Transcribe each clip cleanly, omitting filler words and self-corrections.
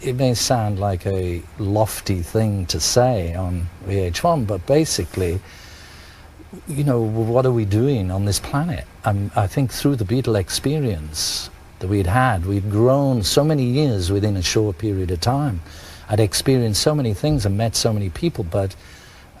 it may sound like a lofty thing to say on VH1, but basically, you know, what are we doing on this planet? I think through the Beatle experience that we'd grown so many years within a short period of time. I'd experienced so many things and met so many people, but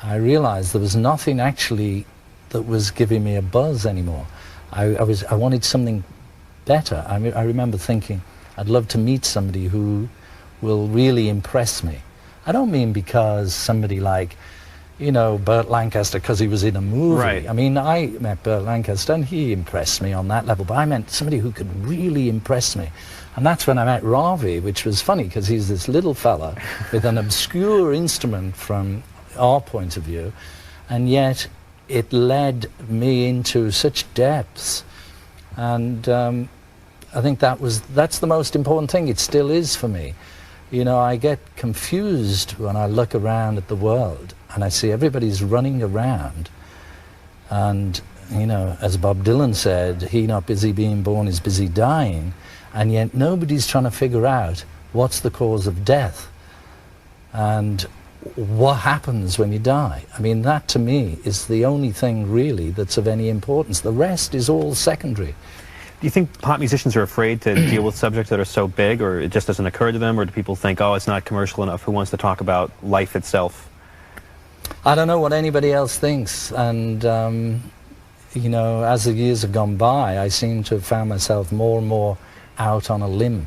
I realized there was nothing actually that was giving me a buzz anymore. I wanted something better. I remember thinking, I'd love to meet somebody who will really impress me. I don't mean because somebody like, you know, Burt Lancaster, because he was in a movie. Right. I mean, I met Burt Lancaster and he impressed me on that level, but I meant somebody who could really impress me. And that's when I met Ravi, which was funny because he's this little fella with an obscure instrument from our point of view, and yet it led me into such depths. And I think that's the most important thing. It still is for me. You know, I get confused when I look around at the world and I see everybody's running around, and, you know, as Bob Dylan said, he not busy being born is busy dying, and yet nobody's trying to figure out what's the cause of death and what happens when you die. I mean, that to me is the only thing really that's of any importance. The rest is all secondary. Do you think pop musicians are afraid to deal with subjects that are so big, or it just doesn't occur to them, or do people think, oh, it's not commercial enough, who wants to talk about life itself? I don't know what anybody else thinks, and you know, as the years have gone by, I seem to have found myself more and more out on a limb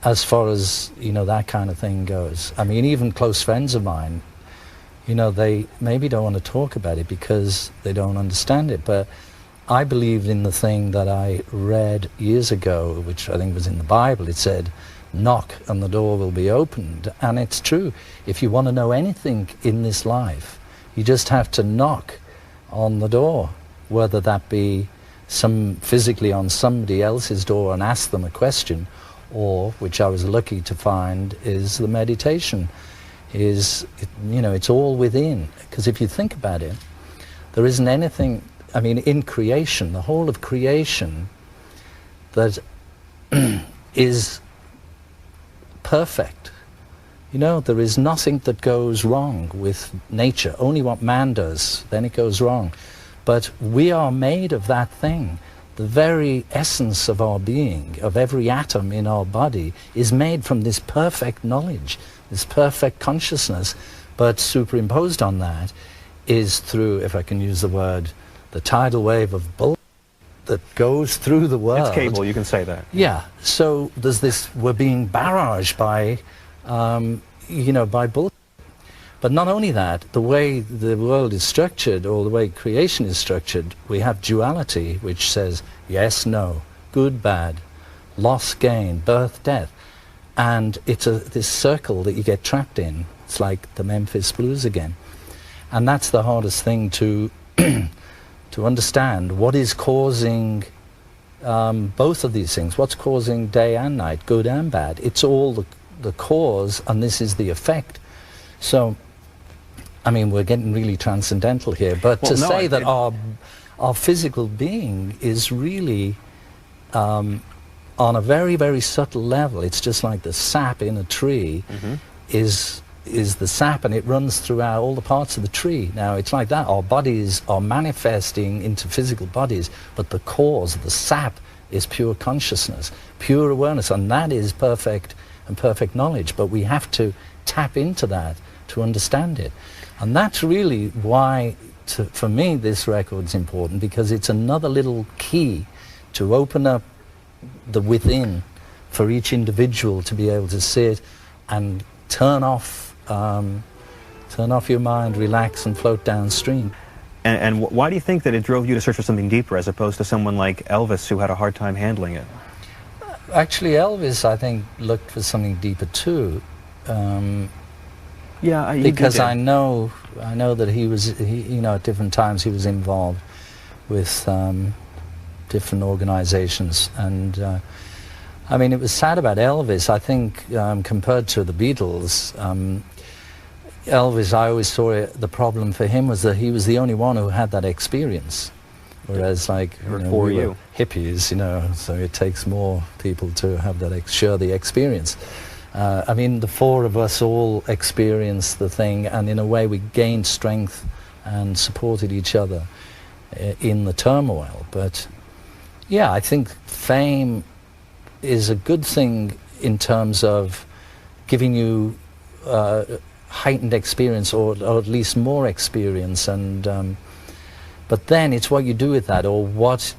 as far as, you know, that kind of thing goes. I mean, even close friends of mine, you know, they maybe don't want to talk about it because they don't understand it, but I believed in the thing that I read years ago, which I think was in the Bible. It said, knock and the door will be opened. And it's true. If you want to know anything in this life, you just have to knock on the door, whether that be physically on somebody else's door and ask them a question, or, which I was lucky to find, is the meditation. You know, it's all within. Because if you think about it, there isn't anything, I mean, in creation, the whole of creation, that is perfect. You know, there is nothing that goes wrong with nature, only what man does, then it goes wrong. But we are made of that thing. The very essence of our being, of every atom in our body, is made from this perfect knowledge, this perfect consciousness, but superimposed on that is through, if I can use the word, the tidal wave of bull that goes through the world. It's cable, you can say that. Yeah, so there's this, we're being barraged by, you know, by bull. But not only that, the way the world is structured, or the way creation is structured, we have duality, which says yes, no, good, bad, loss, gain, birth, death. And it's this circle that you get trapped in. It's like the Memphis Blues again. And that's the hardest thing to to understand. What is causing both of these things? What's causing day and night, good and bad? It's all the cause, and this is the effect. So, I mean, we're getting really transcendental here, but well, to say that our physical being is really on a very, very subtle level. It's just like the sap in a tree is the sap, and it runs throughout all the parts of the tree. Now, it's like that. Our bodies are manifesting into physical bodies, but the cause, the sap, is pure consciousness, pure awareness, and that is perfect and perfect knowledge. But we have to tap into that to understand it. And that's really why, for me, this record's important, because it's another little key to open up the within for each individual to be able to sit and turn off your mind, relax, and float downstream. And why do you think that it drove you to search for something deeper, as opposed to someone like Elvis, who had a hard time handling it? Actually, Elvis, I think, looked for something deeper too. Yeah, because I know that he was, you know, at different times he was involved with different organizations, and I mean, it was sad about Elvis. I think compared to the Beatles, Elvis, I always saw the problem for him was that he was the only one who had that experience, whereas like we were hippies, you know, so it takes more people to have that share the experience. I mean, the four of us all experienced the thing, and in a way we gained strength and supported each other in the turmoil. But yeah, I think fame is a good thing in terms of giving you heightened experience, or at least more experience, and but then it's what you do with that, or what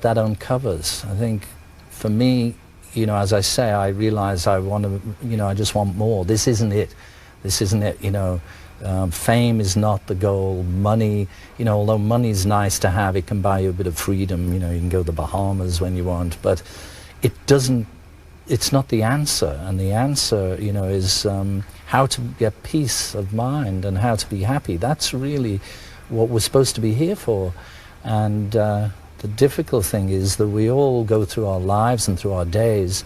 that uncovers. I think for me, you know, as I say, I realize I want to, you know, I just want more. This isn't it. This isn't it, you know. Fame is not the goal. Money, you know, although money is nice to have, it can buy you a bit of freedom. You know, you can go to the Bahamas when you want, but it doesn't, it's not the answer. And the answer, you know, is how to get peace of mind and how to be happy. That's really what we're supposed to be here for. And the difficult thing is that we all go through our lives and through our days,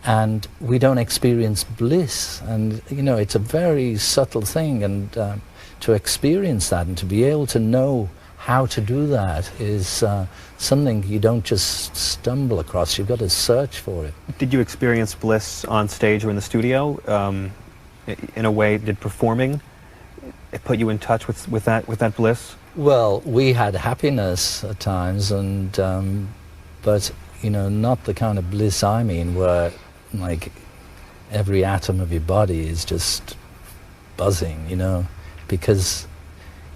and we don't experience bliss. And you know, it's a very subtle thing, and to experience that and to be able to know how to do that is something you don't just stumble across. You've got to search for it. Did you experience bliss on stage or in the studio? In a way, did performing put you in touch with that bliss? Well, we had happiness at times, and but you know, not the kind of bliss I mean, where like every atom of your body is just buzzing, you know, because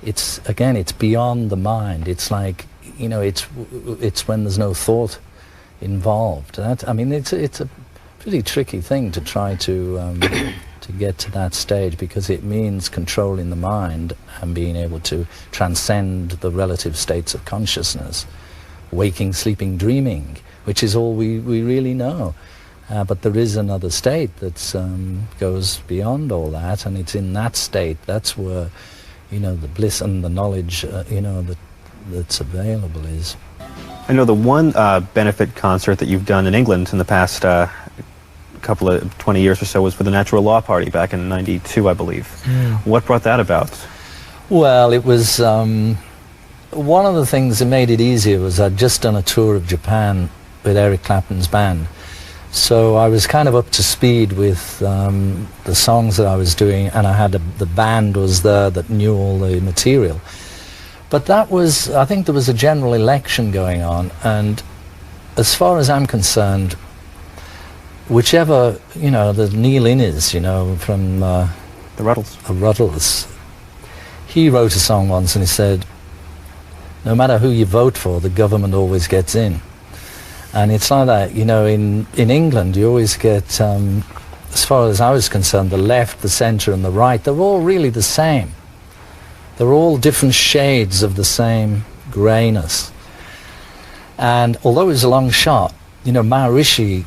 it's, again, it's beyond the mind. It's like, you know, it's when there's no thought involved. That, I mean, it's a pretty tricky thing to try to get to that stage, because it means controlling the mind and being able to transcend the relative states of consciousness, waking, sleeping, dreaming, which is all we really know. But there is another state that goes beyond all that, and it's in that state, that's where, you know, the bliss and the knowledge, you know, that's available is. I know the one benefit concert that you've done in England in the past couple of 20 years or so was for the Natural Law Party back in '92, I believe. What brought that about? Well, it was one of the things that made it easier was I'd just done a tour of Japan with Eric Clapton's band, so I was kind of up to speed with the songs that I was doing, and I had the band was there that knew all the material. But that was, I think there was a general election going on, and as far as I'm concerned, whichever, you know, the Neil Innes, you know, from the Ruddles, he wrote a song once and he said, no matter who you vote for, the government always gets in. And it's like that, you know, in England you always get, as far as I was concerned, the left, the centre and the right, they're all really the same. They're all different shades of the same greyness. And although it was a long shot, you know, Maharishi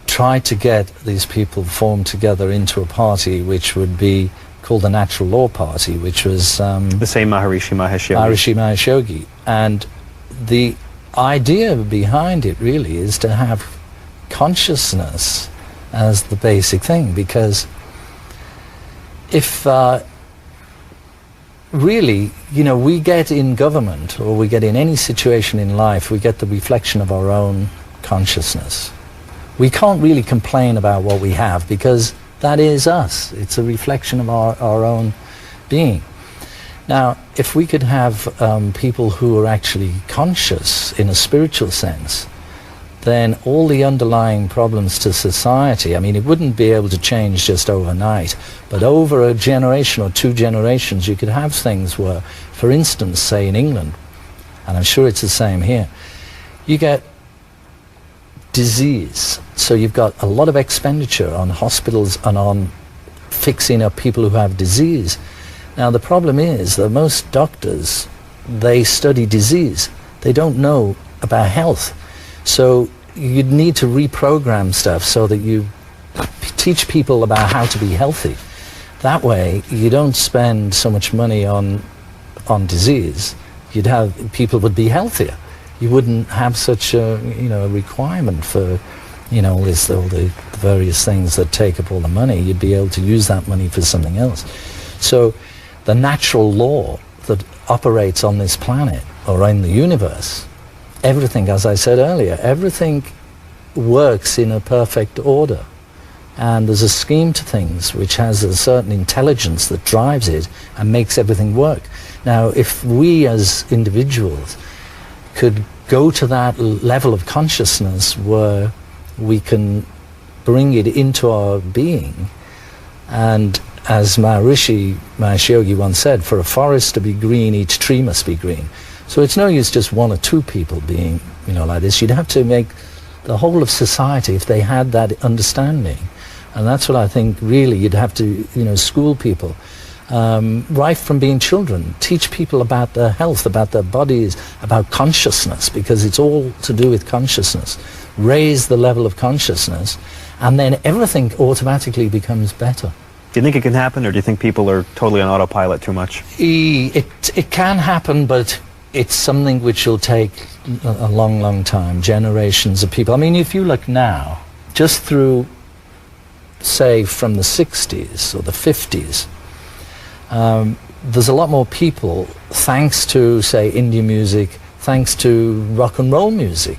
tried to get these people formed together into a party which would be called the Natural Law Party, which was the same Maharishi Mahesh Yogi. And the idea behind it really is to have consciousness as the basic thing, because if really, you know, we get in government, or we get in any situation in life, we get the reflection of our own consciousness. We can't really complain about what we have, because that is us. It's a reflection of our own being. Now, if we could have people who are actually conscious in a spiritual sense, then all the underlying problems to society, I mean, it wouldn't be able to change just overnight, but over a generation or two generations, you could have things where, for instance, say in England, and I'm sure it's the same here, you get disease. So you've got a lot of expenditure on hospitals and on fixing up people who have disease. Now the problem is that most doctors, they study disease. They don't know about health. So you'd need to reprogram stuff so that you teach people about how to be healthy. That way you don't spend so much money on disease. You'd have, people would be healthier. You wouldn't have such a, you know, a requirement for, you know, all the various things that take up all the money. You'd be able to use that money for something else. So the natural law that operates on this planet or in the universe, everything, as I said earlier, everything works in a perfect order. and there's a scheme to things which has a certain intelligence that drives it and makes everything work. Now, if we as individuals could go to that level of consciousness where we can bring it into our being, and as Maharishi Mahesh Yogi once said, for a forest to be green, each tree must be green. So it's no use just one or two people being, like this. You'd have to make the whole of society, if they had that understanding. And that's what I think really you'd have to, school people. Right from being children, teach people about their health, about their bodies, about consciousness, because it's all to do with consciousness. Raise the level of consciousness, and then everything automatically becomes better. Do you think it can happen, or do you think people are totally on autopilot too much? It can happen, but it's something which will take a long, long time, generations of people. I mean, if you look now, just through, say, from the 60s or the 50s, there's a lot more people, thanks to, say, Indian music, thanks to rock and roll music,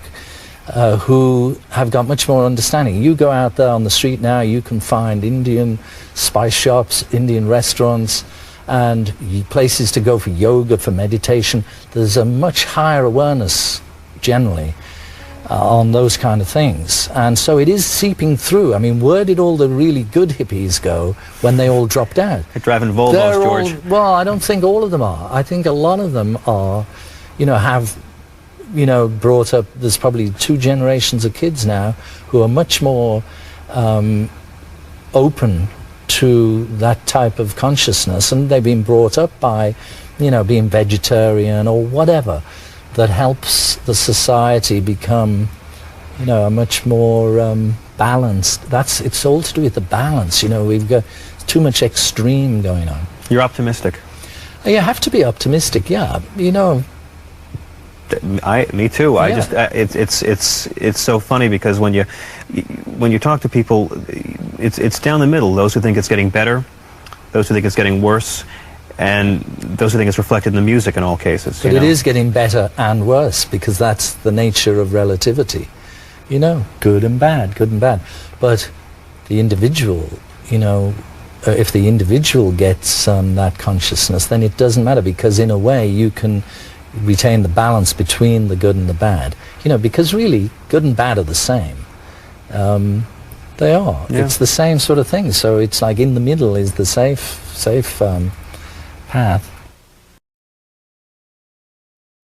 who have got much more understanding. You go out there on the street now, you can find Indian spice shops, Indian restaurants, and places to go for yoga, for meditation. There's a much higher awareness, generally, on those kind of things. And so it is seeping through. I mean, where did all the really good hippies go when they all dropped out? They're driving Volvos, George. Well, I don't think all of them are. I think a lot of them are, have brought up, there's probably 2 generations of kids now who are much more open to that type of consciousness, and they've been brought up by, being vegetarian or whatever, that helps the society become, a much more balanced. It's all to do with the balance. We've got too much extreme going on. You're optimistic. You have to be optimistic, yeah. Me too. Yeah. I just it's so funny because when you talk to people, it's down the middle. Those who think it's getting better, those who think it's getting worse, and those who think it's reflected in the music in all cases. But it is getting better and worse, because that's the nature of relativity. Good and bad, good and bad. But the individual, if the individual gets that consciousness, then it doesn't matter, because in a way you can retain the balance between the good and the bad. Because really, good and bad are the same. They are. Yeah. It's the same sort of thing. So it's like in the middle is the safe path.